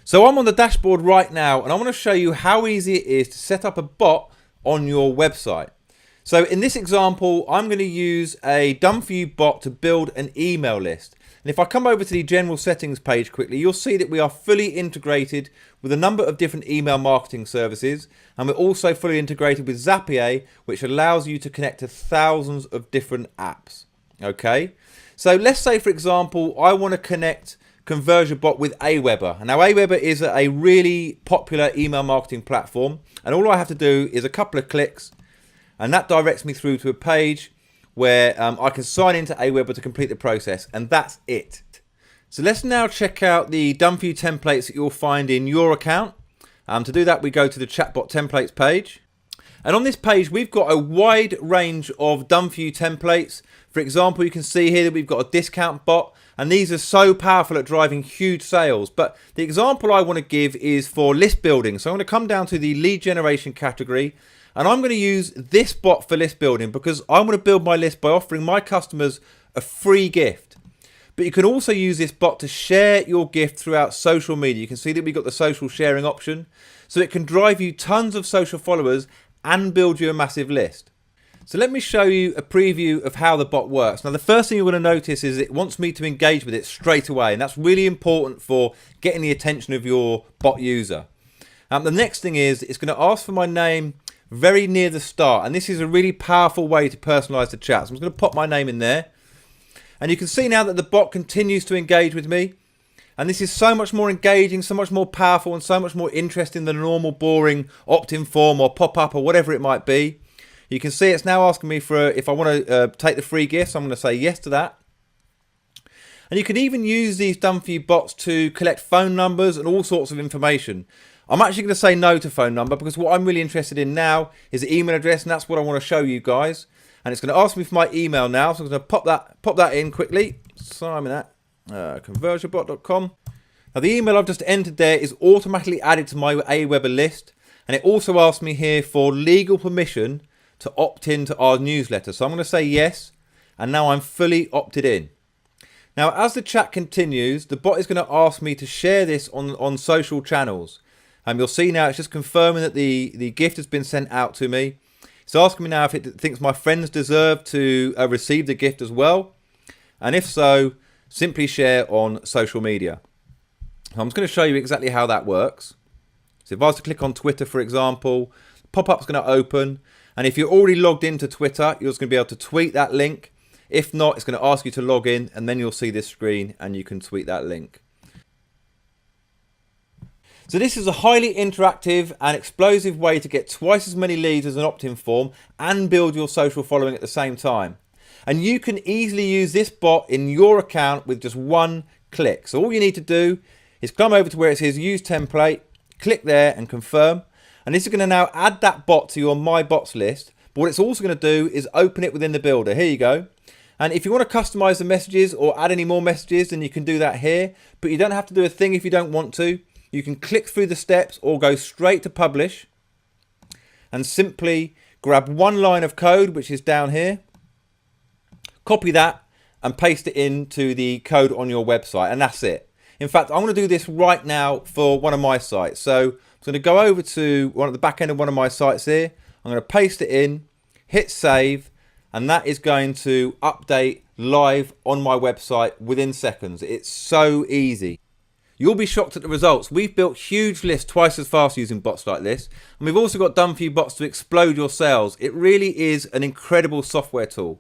So I'm on the dashboard right now and I want to show you how easy it is to set up a bot on your website. So in this example, I'm going to use a done for you bot to build an email list. And if I come over to the general settings page quickly, you'll see that we are fully integrated with a number of different email marketing services. And we're also fully integrated with Zapier, which allows you to connect to thousands of different apps. Okay. So let's say, for example, I want to connect ConversioBot with Aweber. Now Aweber is a really popular email marketing platform, and all I have to do is a couple of clicks and that directs me through to a page where I can sign into Aweber to complete the process, and that's it. So let's now check out the done for you templates that you'll find in your account. To do that, we go to the chatbot templates page. And on this page, we've got a wide range of done for you templates. For example, you can see here that we've got a discount bot, and these are so powerful at driving huge sales. But the example I want to give is for list building. So I'm going to come down to the lead generation category, and I'm going to use this bot for list building because I want to build my list by offering my customers a free gift. But you can also use this bot to share your gift throughout social media. You can see that we've got the social sharing option. So it can drive you tons of social followers and build you a massive list. So let me show you a preview of how the bot works. Now the first thing you're going to notice is it wants me to engage with it straight away, and that's really important for getting the attention of your bot user. The next thing is it's going to ask for my name very near the start, and this is a really powerful way to personalize the chat. So I'm just going to pop my name in there, and you can see now that the bot continues to engage with me, and this is so much more engaging, so much more powerful, and so much more interesting than a normal boring opt-in form or pop-up or whatever it might be. You can see it's now asking me for if I want to take the free gifts. I'm going to say yes to that. And you can even use these done for you bots to collect phone numbers and all sorts of information. I'm actually going to say no to phone number because what I'm really interested in now is the email address, and that's what I want to show you guys. And it's going to ask me for my email now, so I'm going to pop that in quickly. Simon at ConversioBot.com. Now the email I've just entered there is automatically added to my Aweber list, and it also asks me here for legal permission to opt in to our newsletter. So I'm going to say yes, and now I'm fully opted in. Now as the chat continues, the bot is going to ask me to share this on social channels. You'll see now it's just confirming that the gift has been sent out to me. It's asking me now if it thinks my friends deserve to receive the gift as well, and if so, simply share on social media. I'm just going to show you exactly how that works. So if I was to click on Twitter, for example, pop-up's going to open. And if you're already logged into Twitter, you're just going to be able to tweet that link. If not, it's going to ask you to log in, and then you'll see this screen and you can tweet that link. So this is a highly interactive and explosive way to get twice as many leads as an opt-in form and build your social following at the same time. And you can easily use this bot in your account with just one click. So all you need to do is come over to where it says use template, click there and confirm. And this is going to now add that bot to your My Bots list. But what it's also going to do is open it within the builder. Here you go. And if you want to customize the messages or add any more messages, then you can do that here. But you don't have to do a thing if you don't want to. You can click through the steps or go straight to publish and simply grab one line of code, which is down here, copy that and paste it into the code on your website. And that's it. In fact, I'm going to do this right now for one of my sites. So I'm going to go over to the back end of one of my sites here. I'm going to paste it in, hit save, and that is going to update live on my website within seconds. It's so easy. You'll be shocked at the results. We've built huge lists twice as fast using bots like this. And we've also got done for you bots to explode your sales. It really is an incredible software tool.